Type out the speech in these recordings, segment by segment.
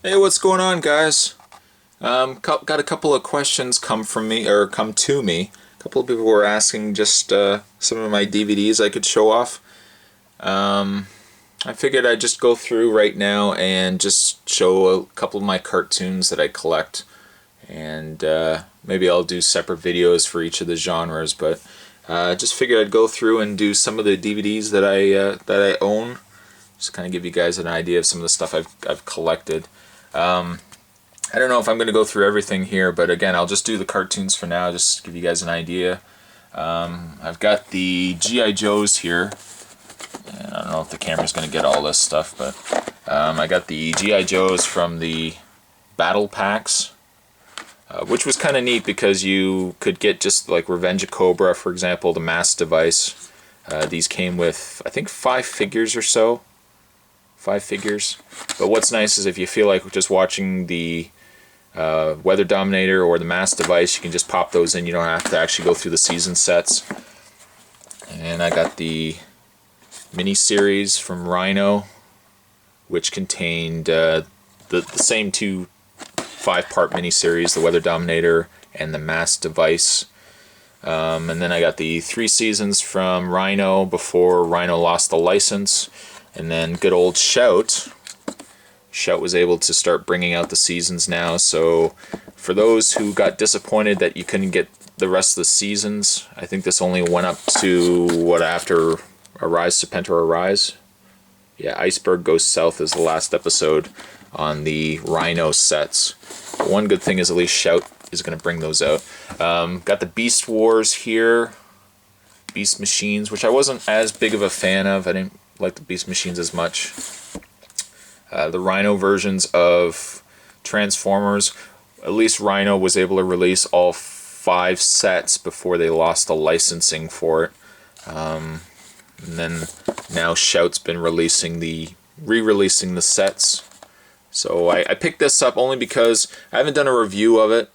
Hey, what's going on, guys? Got a couple of questions come to me. A couple of people were asking just some of my DVDs I could show off. I figured I'd just go through right now and just show a couple of my cartoons that I collect, and maybe I'll do separate videos for each of the genres. But just figured I'd go through and do some of the DVDs that I own. Just kind of give you guys an idea of some of the stuff I've collected. I don't know if I'm going to go through everything here, but again, I'll just do the cartoons for now, just to give you guys an idea. I've got the G.I. Joes here, and I don't know if the camera's going to get all this stuff, but I got the G.I. Joes from the Battle Packs, which was kind of neat because you could get just like Revenge of Cobra, for example, the Mass Device. These came with, I think, 5 figures or so. 5 figures. But what's nice is if you feel like just watching the Weather Dominator or the Mass Device, you can just pop those in. You don't have to actually go through the season sets. And I got the mini-series from Rhino, which contained the same 2 5-part mini-series, the Weather Dominator and the Mass Device. And then I got the 3 seasons from Rhino before Rhino lost the license. And then good old Shout was able to start bringing out the seasons now. So for those who got disappointed that you couldn't get the rest of the seasons, I think this only went up to, after Arise, Serpentor Arise? Yeah, Iceberg Goes South is the last episode on the Rhino sets. But one good thing is at least Shout is going to bring those out. Got the Beast Wars here. Beast Machines, which I wasn't as big of a fan of. I didn't like the Beast Machines as much. The Rhino versions of Transformers, at least Rhino was able to release all 5 sets before they lost the licensing for it. And then now Shout's been re-releasing the sets. So I picked this up only because I haven't done a review of it,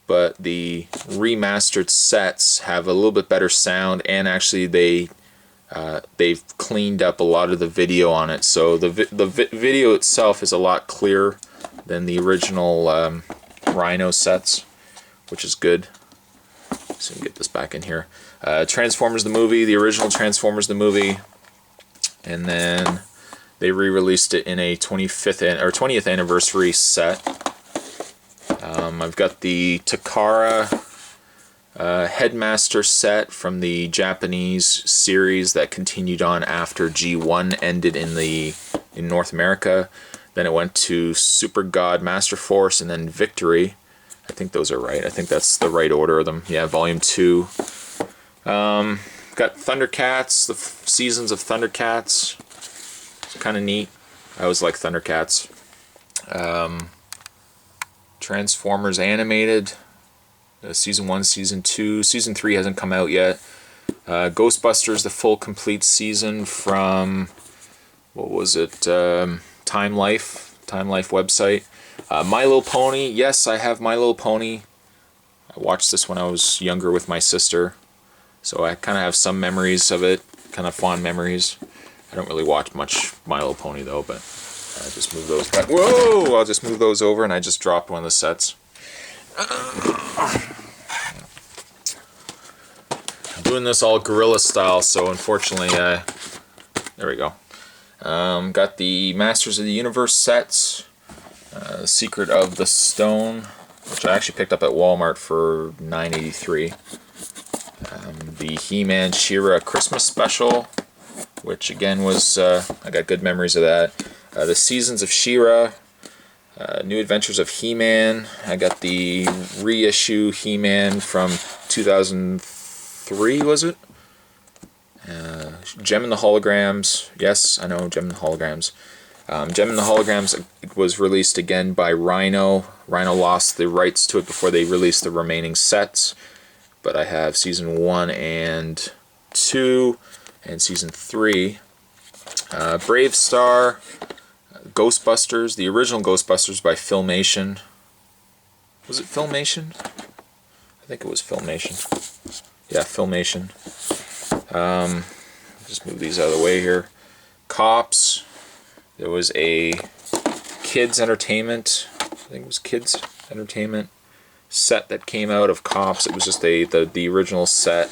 but the remastered sets have a little bit better sound, and actually they've cleaned up a lot of the video on it, so the video itself is a lot clearer than the original Rhino sets, which is good. So we can get this back in here. Transformers the movie, the original Transformers the movie, and then they re-released it in a 20th anniversary set. I've got the Takara Headmaster set from the Japanese series that continued on after G1 ended in North America. Then it went to Super God, Master Force, and then Victory. I think those are right. I think that's the right order of them. Yeah, Volume 2. Got Thundercats, the seasons of Thundercats. Kind of neat. I always like Thundercats. Transformers Animated. Season 1, Season 2. Season 3 hasn't come out yet. Ghostbusters, the full complete season from, what was it, Time Life website. My Little Pony, yes, I have My Little Pony. I watched this when I was younger with my sister, so I kind of have some memories of it, kind of fond memories. I don't really watch much My Little Pony though, but I just move those back. Whoa! I'll just move those over, and I just dropped one of the sets. I'm doing this all guerrilla style, so unfortunately, there we go. Got the Masters of the Universe sets, Secret of the Stone, which I actually picked up at Walmart for $9.83. The He-Man She-Ra Christmas special, which again was, I got good memories of that. The Seasons of She-Ra, New Adventures of He-Man. I got the reissue He-Man from 2003, was it? Gem and the Holograms. Yes, I know, Gem and the Holograms. Gem and the Holograms was released again by Rhino. Rhino lost the rights to it before they released the remaining sets. But I have Season 1 and 2 and Season 3. Brave Star. Ghostbusters, the original Ghostbusters by Filmation. Was it Filmation? I think it was Filmation. Yeah, Filmation. Just move these out of the way here. Cops. There was a Kids Entertainment, I think it was Kids Entertainment set that came out of Cops. It was just the original set,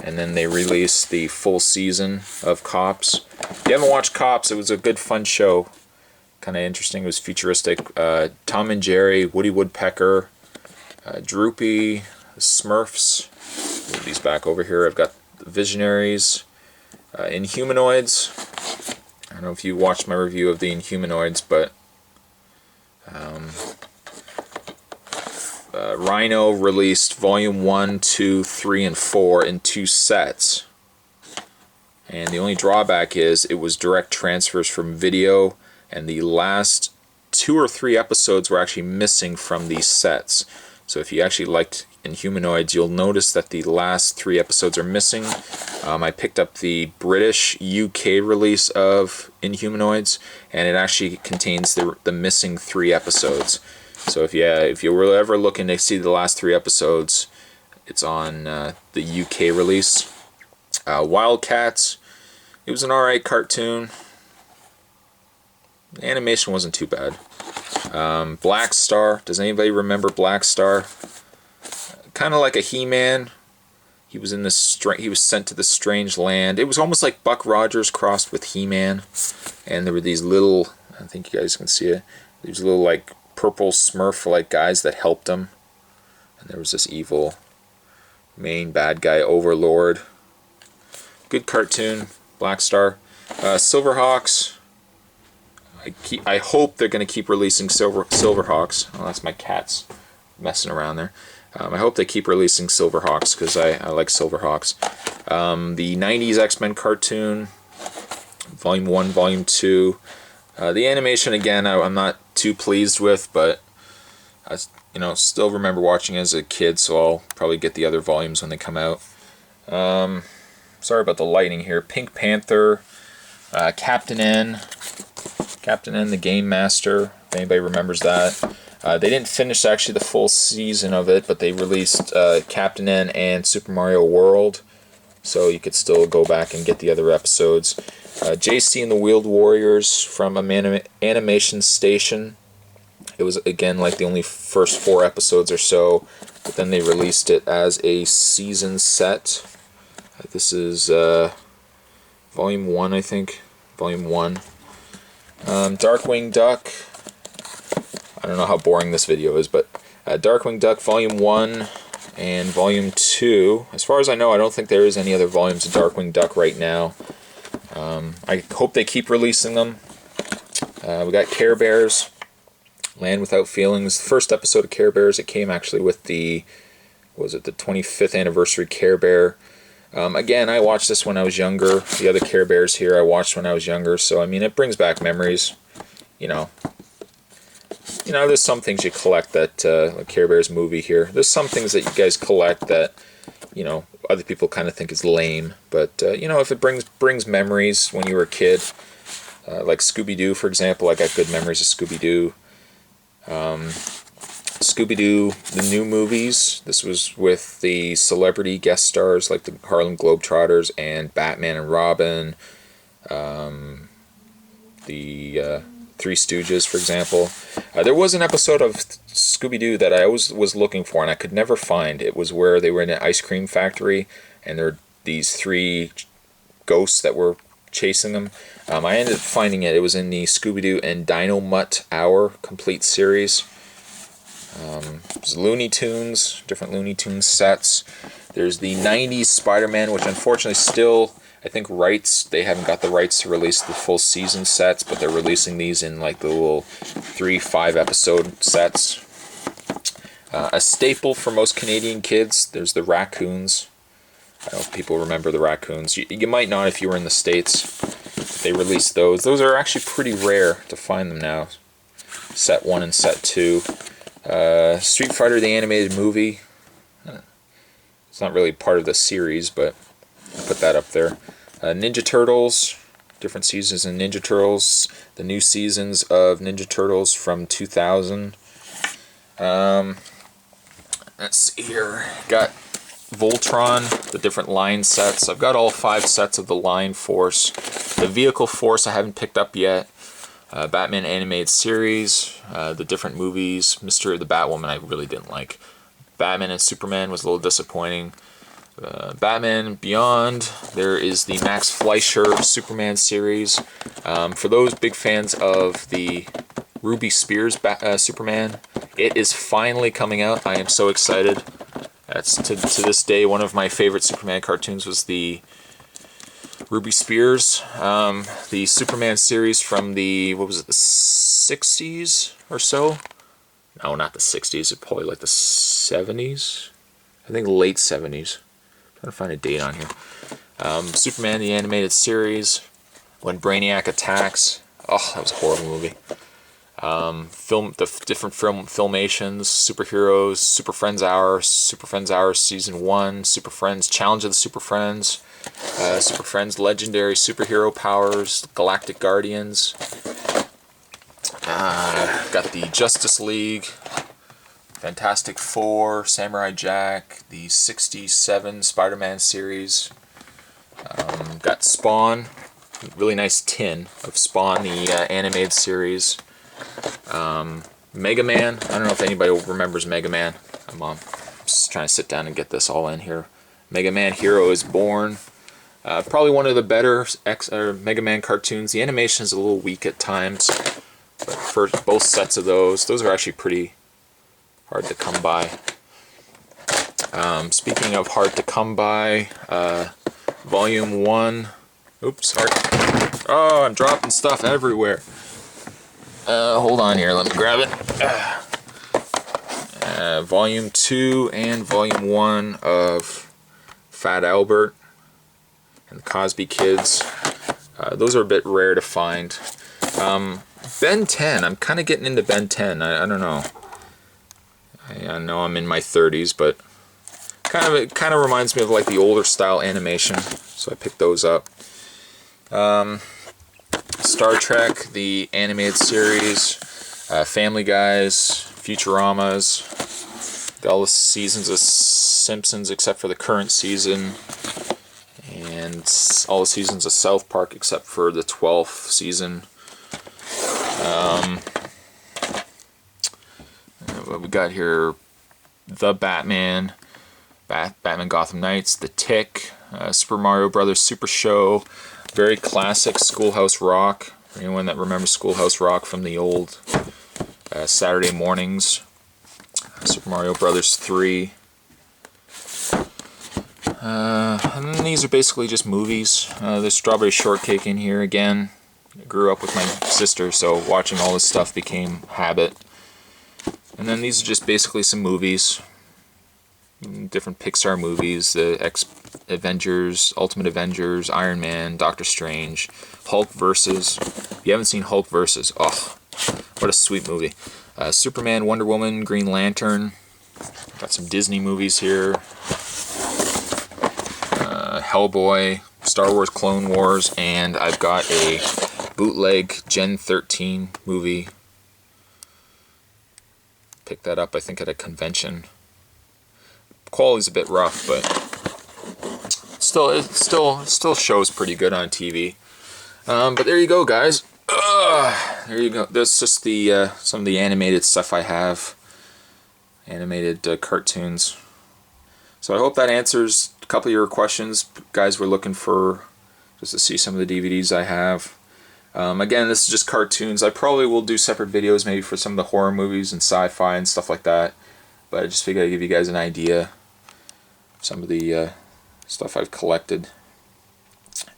and then they released the full season of Cops. If you haven't watched Cops, it was a good fun show. Kind of interesting. It was futuristic. Tom and Jerry, Woody Woodpecker, Droopy, the Smurfs. Move these back over here. I've got the Visionaries, Inhumanoids. I don't know if you watched my review of the Inhumanoids, but Rhino released Volume 1, 2, 3, and 4 in 2 sets. And the only drawback is it was direct transfers from video, and the last 2 or 3 episodes were actually missing from these sets. So if you actually liked Inhumanoids, you'll notice that the last 3 episodes are missing. I picked up the British UK release of Inhumanoids, and it actually contains the missing 3 episodes. So if you were ever looking to see the last 3 episodes, it's on the UK release. Wildcats, it was an alright cartoon. The animation wasn't too bad. Black Star, does anybody remember Black Star? Kind of like a He-Man. He was he was sent to this strange land. It was almost like Buck Rogers crossed with He-Man, and there were these little, I think you guys can see it, these little like purple Smurf-like guys that helped him. And there was this evil main bad guy, Overlord. Good cartoon, Black Star. Silverhawks. I hope they're going to keep releasing Silverhawks. Oh, that's my cats messing around there. I hope they keep releasing Silverhawks because I like Silverhawks. The 90s X-Men cartoon, Volume 1, Volume 2. The animation, again, I'm not too pleased with, but I still remember watching it as a kid, so I'll probably get the other volumes when they come out. Sorry about the lighting here. Pink Panther, Captain N, the Game Master, if anybody remembers that. They didn't finish actually the full season of it, but they released Captain N and Super Mario World, so you could still go back and get the other episodes. JC and the Wheeled Warriors from Animation Station. It was, again, like the only first 4 episodes or so, but then they released it as a season set. This is Volume 1, I think. Volume 1. Darkwing Duck. I don't know how boring this video is, but Darkwing Duck Volume 1 and Volume 2. As far as I know, I don't think there is any other volumes of Darkwing Duck right now. I hope they keep releasing them. We got Care Bears, Land Without Feelings. The first episode of Care Bears, it came actually with the 25th anniversary Care Bear. Again, I watched this when I was younger. The other Care Bears here I watched when I was younger, so I mean, it brings back memories. There's some things you collect that, like Care Bears movie here. There's some things that you guys collect that, other people kind of think is lame. But, if it brings memories when you were a kid, like Scooby-Doo, for example, I got good memories of Scooby-Doo. Scooby-Doo the New Movies. This was with the celebrity guest stars like the Harlem Globetrotters and Batman and Robin. The Three Stooges, for example. There was an episode of Scooby-Doo that I always was looking for and I could never find. It was where they were in an ice cream factory and there were these 3 ghosts that were chasing them. I ended up finding it. It was in the Scooby-Doo and Dino Mutt Hour complete series. There's Looney Tunes, different Looney Tunes sets. There's the 90s Spider-Man, which unfortunately still, I think they haven't got the rights to release the full season sets, but they're releasing these in like the little 3-5 episode sets. A staple for most Canadian kids, there's the Raccoons. I don't know if people remember the Raccoons. You might not if you were in the States. They released those. Those are actually pretty rare to find them now. Set 1 and Set 2. Street Fighter the Animated Movie. It's not really part of the series, but I'll put that up there. Ninja Turtles. Different seasons in Ninja Turtles. The new seasons of Ninja Turtles from 2000. Let's see here. Got Voltron, the different line sets. I've got all 5 sets of the line force. The vehicle force I haven't picked up yet. Batman animated series, the different movies. Mystery of the Batwoman I really didn't like. Batman and Superman was a little disappointing. Batman Beyond, there is the Max Fleischer Superman series. For those big fans of the Ruby Spears Superman, it is finally coming out. I am so excited. That's to this day one of my favorite Superman cartoons was the Ruby Spears, the Superman series from the, what was it, the 60s or so? No, not the 60s, it's probably like the 70s? I think late 70s. I'm trying to find a date on here. Superman, the animated series, when Brainiac attacks. Oh, that was a horrible movie. The different filmations, superheroes, Super Friends Hour Season 1, Super Friends Challenge of the Super Friends, Super Friends Legendary Superhero Powers, Galactic Guardians. Got the Justice League, Fantastic Four, Samurai Jack, the 67 Spider-Man series. Got Spawn, really nice tin of Spawn, the animated series. Mega Man, I don't know if anybody remembers Mega Man. I'm just trying to sit down and get this all in here. Mega Man Hero is Born. Probably one of the better Mega Man cartoons. The animation is a little weak at times, but for both sets of those are actually pretty hard to come by. Speaking of hard to come by, Volume 1. Oops, sorry. Oh, I'm dropping stuff everywhere. Hold on here, let me grab it. Volume 2 and Volume 1 of Fat Albert and the Cosby Kids. Those are a bit rare to find. Ben 10, I'm kind of getting into Ben 10. I don't know. I know I'm in my 30s, but it kind of reminds me of like the older style animation, so I picked those up. Star Trek, the animated series, Family Guys, Futuramas, all the seasons of Simpsons except for the current season, and all the seasons of South Park except for the 12th season. What we got here? The Batman, Batman Gotham Knights, The Tick, Super Mario Brothers Super Show, very classic Schoolhouse Rock. For anyone that remembers Schoolhouse Rock from the old Saturday mornings. Super Mario Brothers 3. And then these are basically just movies. There's Strawberry Shortcake in here again. I grew up with my sister, so watching all this stuff became habit. And then these are just basically some movies. Different Pixar movies, the Avengers, Ultimate Avengers, Iron Man, Doctor Strange, Hulk versus. If you haven't seen Hulk versus, oh, what a sweet movie. Superman, Wonder Woman, Green Lantern. Got some Disney movies here. Hellboy, Star Wars Clone Wars, and I've got a bootleg Gen 13 movie. Picked that up, I think, at a convention. Quality's a bit rough, but it still shows pretty good on TV. But there you go, guys. There you go. That's just the some of the animated stuff I have. Animated cartoons. So I hope that answers a couple of your questions. Guys were looking for just to see some of the DVDs I have. Again, this is just cartoons. I probably will do separate videos maybe for some of the horror movies and sci-fi and stuff like that. But I just figured I'd give you guys an idea of some of the stuff I've collected.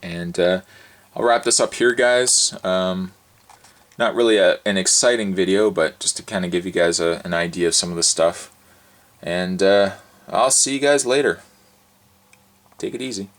And I'll wrap this up here, guys. Not really an exciting video, but just to kind of give you guys an idea of some of the stuff. And I'll see you guys later. Take it easy.